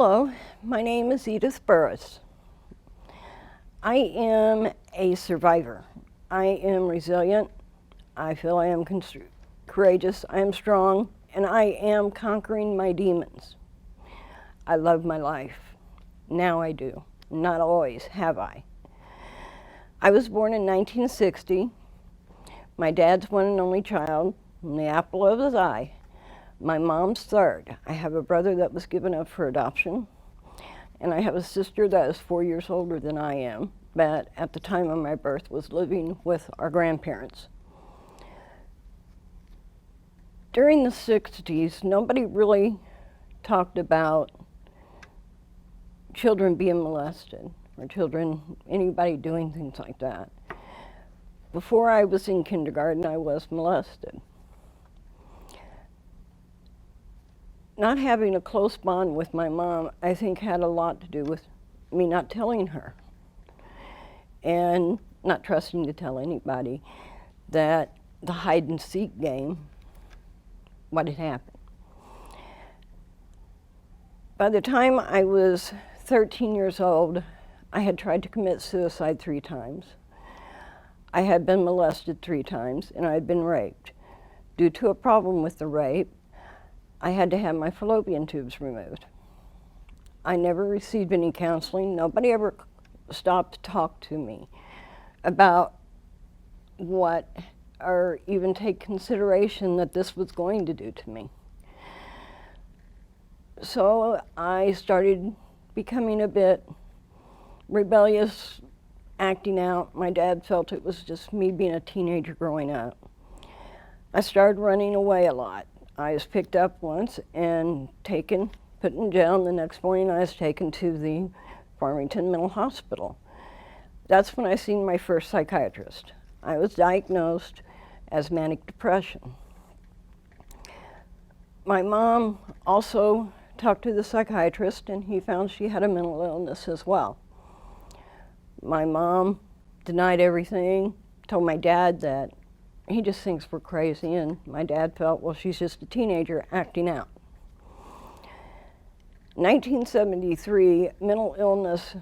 Hello, my name is Edith Burris. I am a survivor. I am resilient. I feel I am courageous. I am strong, and I am conquering my demons. I love my life. Now I do. Not always have I. I was born in 1960. My dad's one and only child, and the apple of his eye. My mom's third. I have a brother that was given up for adoption, and I have a sister that is 4 years older than I am, but at the time of my birth was living with our grandparents. During the 60s, nobody really talked about children being molested or anybody doing things like that. Before I was in kindergarten, I was molested. Not having a close bond with my mom, I think, had a lot to do with me not telling her and not trusting to tell anybody that the hide and seek game, what had happened. By the time I was 13 years old, I had tried to commit suicide 3 times. I had been molested 3 times, and I had been raped. Due to a problem with the rape, I had to have my fallopian tubes removed. I never received any counseling. Nobody ever stopped to talk to me about what, or even take consideration that this was going to do to me. So I started becoming a bit rebellious, acting out. My dad felt it was just me being a teenager growing up. I started running away a lot. I was picked up once and taken, put in jail, and the next morning I was taken to the Farmington Mental Hospital. That's when I seen my first psychiatrist. I was diagnosed as manic depression. My mom also talked to the psychiatrist, and he found she had a mental illness as well. My mom denied everything, told my dad that he just thinks we're crazy, and my dad felt, well, she's just a teenager acting out. 1973, mental illness,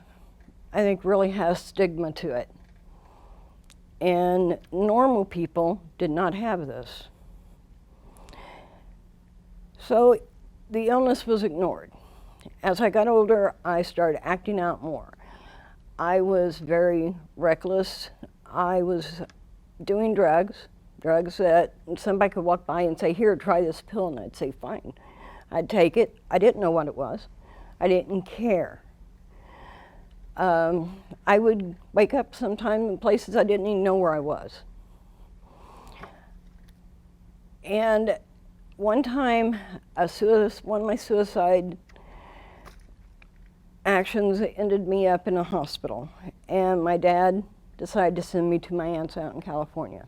I think, really has stigma to it. And normal people did not have this. So the illness was ignored. As I got older, I started acting out more. I was very reckless. I was doing drugs that somebody could walk by and say, here, try this pill, and I'd say, fine. I'd take it. I didn't know what it was. I didn't care. I would wake up sometime in places I didn't even know where I was. And one time, one of my suicide actions ended me up in a hospital, and my dad decided to send me to my aunt's out in California.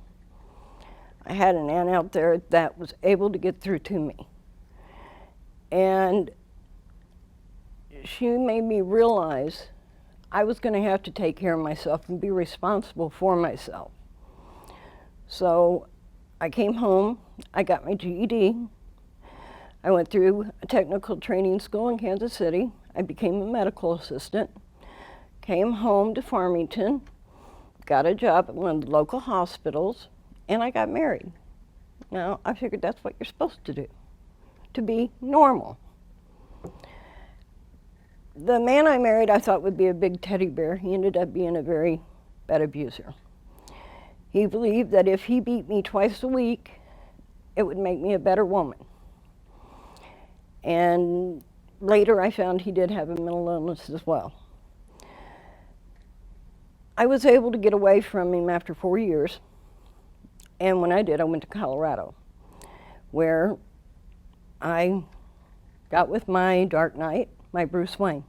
I had an aunt out there that was able to get through to me. And she made me realize I was going to have to take care of myself and be responsible for myself. So I came home, I got my GED, I went through a technical training school in Kansas City, I became a medical assistant, came home to Farmington, got a job at one of the local hospitals, and I got married. Now, I figured that's what you're supposed to do, to be normal. The man I married I thought would be a big teddy bear. He ended up being a very bad abuser. He believed that if he beat me twice a week, it would make me a better woman. And later I found he did have a mental illness as well. I was able to get away from him after 4 years. And when I did, I went to Colorado, where I got with my Dark Knight, my Bruce Wayne.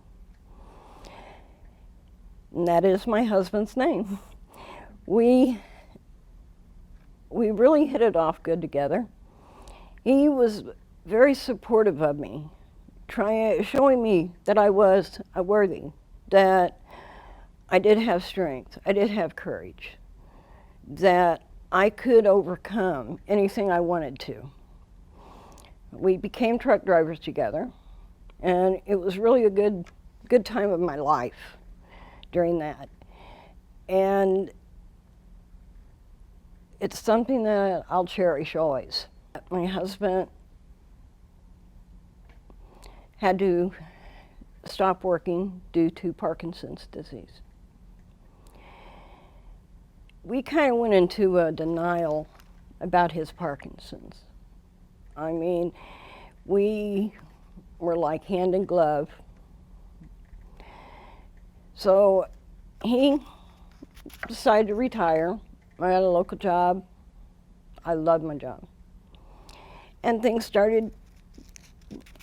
And that is my husband's name. We really hit it off good together. He was very supportive of me, showing me that I was worthy, that I did have strength, I did have courage, that I could overcome anything I wanted to. We became truck drivers together. And it was really a good time of my life during that. And it's something that I'll cherish always. My husband had to stop working due to Parkinson's disease. We kind of went into a denial about his Parkinson's. I mean, we were like hand in glove. So he decided to retire. I had a local job. I loved my job. And things started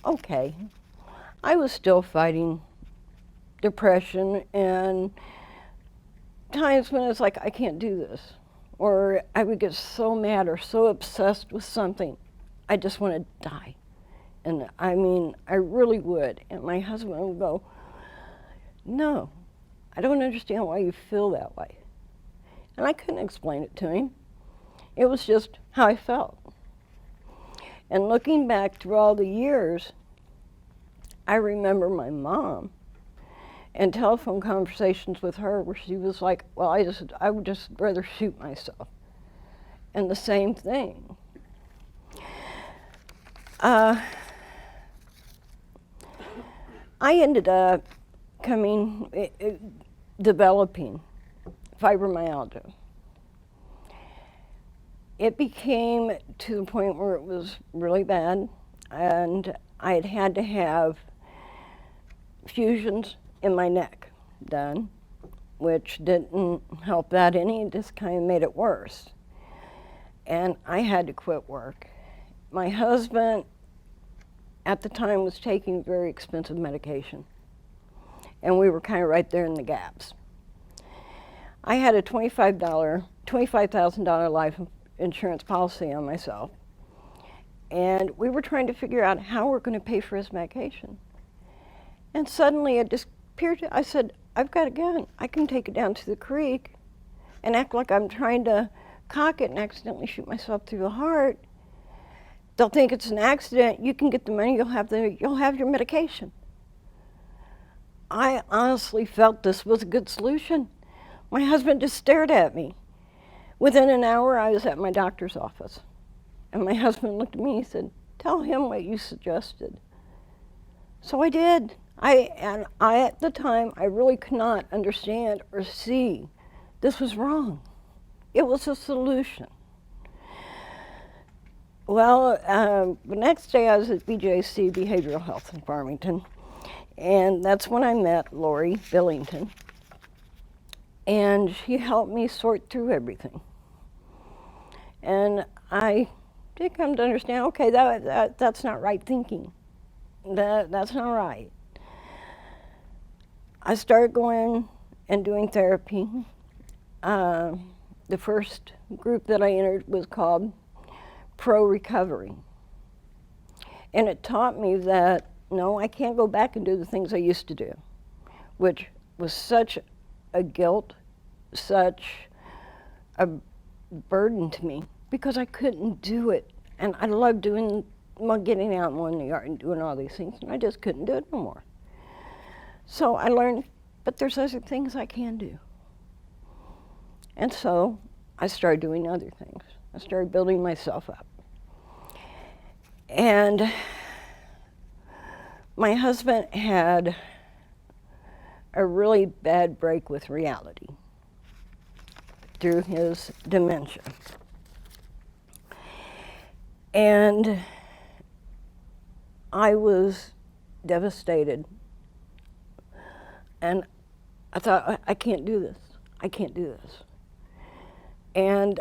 okay. I was still fighting depression and times when it's like, I can't do this. Or I would get so mad or so obsessed with something, I just want to die. And I mean, I really would. And my husband would go, no, I don't understand why you feel that way. And I couldn't explain it to him. It was just how I felt. And looking back through all the years, I remember my mom and telephone conversations with her where she was like, well, I would just rather shoot myself. And the same thing. I ended up developing fibromyalgia. It became to the point where it was really bad, and I had to have fusions in my neck done, which didn't help that any, it just kind of made it worse. And I had to quit work. My husband at the time was taking very expensive medication, and we were kind of right there in the gaps. I had a $25,000 life insurance policy on myself, and we were trying to figure out how we're going to pay for his medication. And suddenly it just appeared, I said, I've got a gun. I can take it down to the creek and act like I'm trying to cock it and accidentally shoot myself through the heart. They'll think it's an accident. You can get the money, you'll have your medication. I honestly felt this was a good solution. My husband just stared at me. Within an hour, I was at my doctor's office. And my husband looked at me and he said, tell him what you suggested. So I did. At the time, I really could not understand or see this was wrong. It was a solution. Well, the next day I was at BJC Behavioral Health in Farmington, and that's when I met Lori Billington. And she helped me sort through everything. And I did come to understand, okay, that's not right thinking. That's not right. I started going and doing therapy. The first group that I entered was called Pro Recovery. And it taught me that, no, I can't go back and do the things I used to do, which was such a guilt, such a burden to me, because I couldn't do it. And I loved getting out more in the yard and doing all these things, and I just couldn't do it no more. So I learned, but there's other things I can do. And so I started doing other things. I started building myself up. And my husband had a really bad break with reality through his dementia. And I was devastated. And I thought, I can't do this. I can't do this. And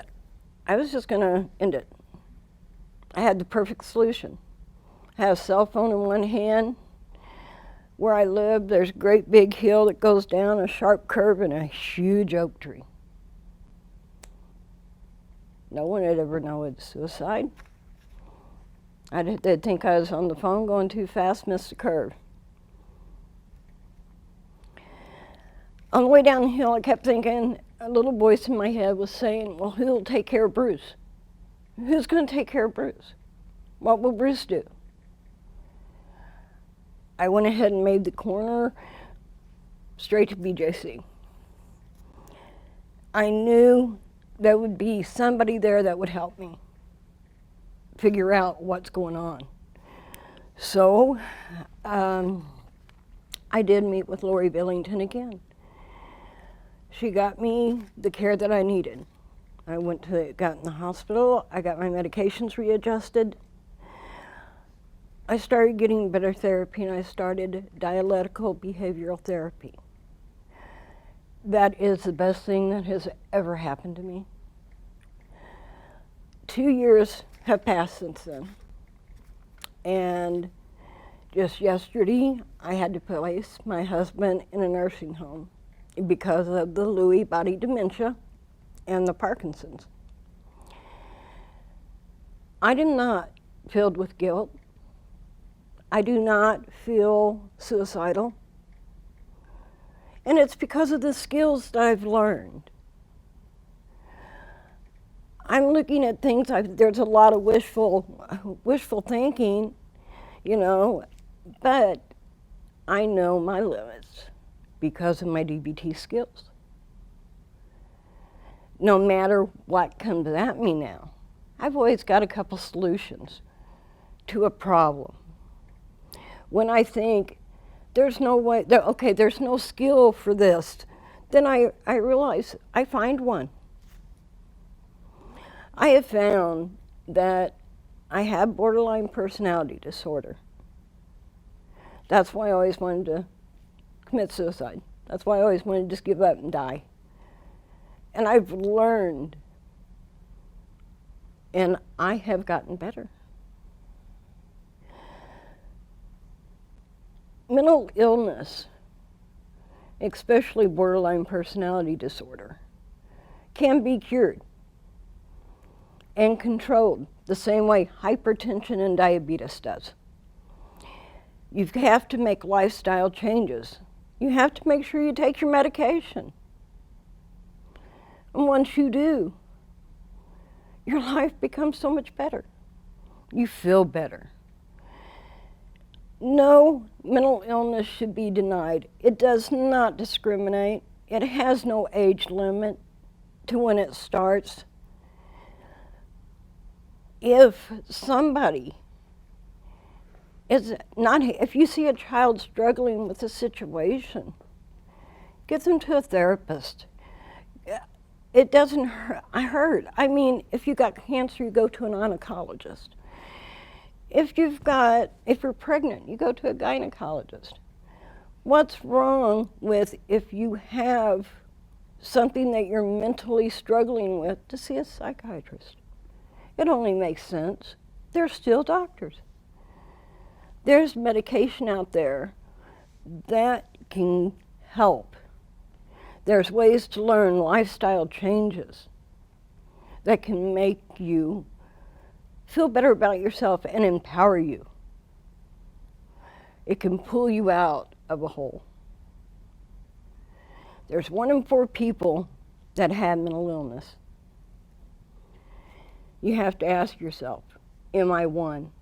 I was just going to end it. I had the perfect solution. I had a cell phone in one hand. Where I live, there's a great big hill that goes down, a sharp curve, and a huge oak tree. No one would ever know it's suicide. They'd think I was on the phone going too fast, missed the curve. On the way down the hill, I kept thinking, a little voice in my head was saying, well, who'll take care of Bruce? Who's going to take care of Bruce? What will Bruce do? I went ahead and made the corner straight to BJC. I knew there would be somebody there that would help me figure out what's going on. So I did meet with Lori Billington again. She got me the care that I needed. I got in the hospital, I got my medications readjusted. I started getting better therapy, and I started dialectical behavioral therapy. That is the best thing that has ever happened to me. 2 years have passed since then. And just yesterday, I had to place my husband in a nursing home because of the Lewy body dementia and the Parkinson's. I am not filled with guilt. I do not feel suicidal. And it's because of the skills that I've learned. I'm looking at things, there's a lot of wishful thinking, you know, but I know my limits because of my DBT skills. No matter what comes at me now, I've always got a couple solutions to a problem. When I think there's no way, okay, there's no skill for this, then I realize I find one. I have found that I have borderline personality disorder. That's why I always wanted to commit suicide. That's why I always wanted to just give up and die. And I've learned, and I have gotten better. Mental illness, especially borderline personality disorder, can be cured and controlled the same way hypertension and diabetes does. You have to make lifestyle changes. You have to make sure you take your medication. And once you do, your life becomes so much better. You feel better. No mental illness should be denied. It does not discriminate. It has no age limit to when it starts. If somebody if you see a child struggling with a situation, get them to a therapist. It doesn't hurt. I mean, if you got cancer, you go to an oncologist. If you're pregnant, you go to a gynecologist. What's wrong with if you have something that you're mentally struggling with to see a psychiatrist? It only makes sense. They're still doctors. There's medication out there that can help. There's ways to learn lifestyle changes that can make you feel better about yourself and empower you. It can pull you out of a hole. There's 1 in 4 people that have mental illness. You have to ask yourself, am I one?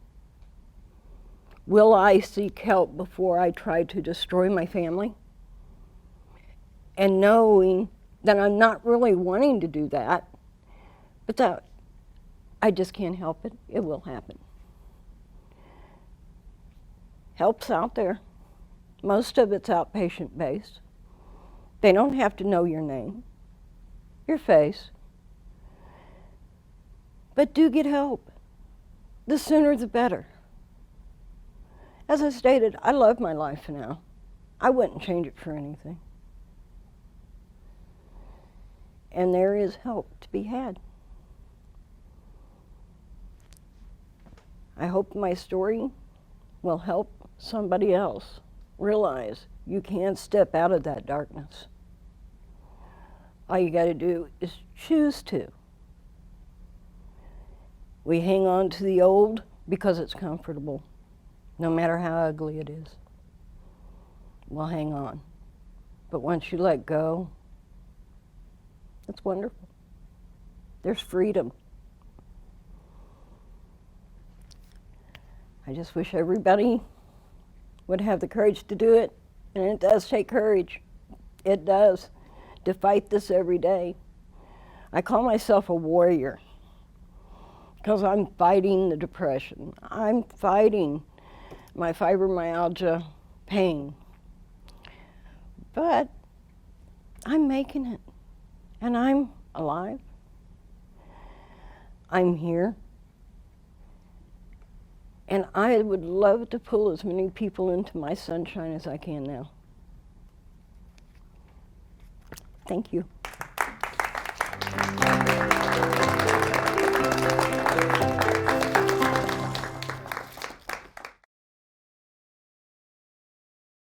Will I seek help before I try to destroy my family? And knowing that I'm not really wanting to do that, but that I just can't help it. It will happen. Help's out there. Most of it's outpatient based. They don't have to know your name, your face. But do get help. The sooner the better. As I stated, I love my life now. I wouldn't change it for anything. And there is help to be had. I hope my story will help somebody else realize you can step out of that darkness. All you got to do is choose to. We hang on to the old because it's comfortable, no matter how ugly it is. We'll hang on. But once you let go, it's wonderful. There's freedom. I just wish everybody would have the courage to do it, and it does take courage. It does, to fight this every day. I call myself a warrior because I'm fighting the depression. I'm fighting my fibromyalgia pain. But I'm making it, and I'm alive. I'm here. And I would love to pull as many people into my sunshine as I can now. Thank you.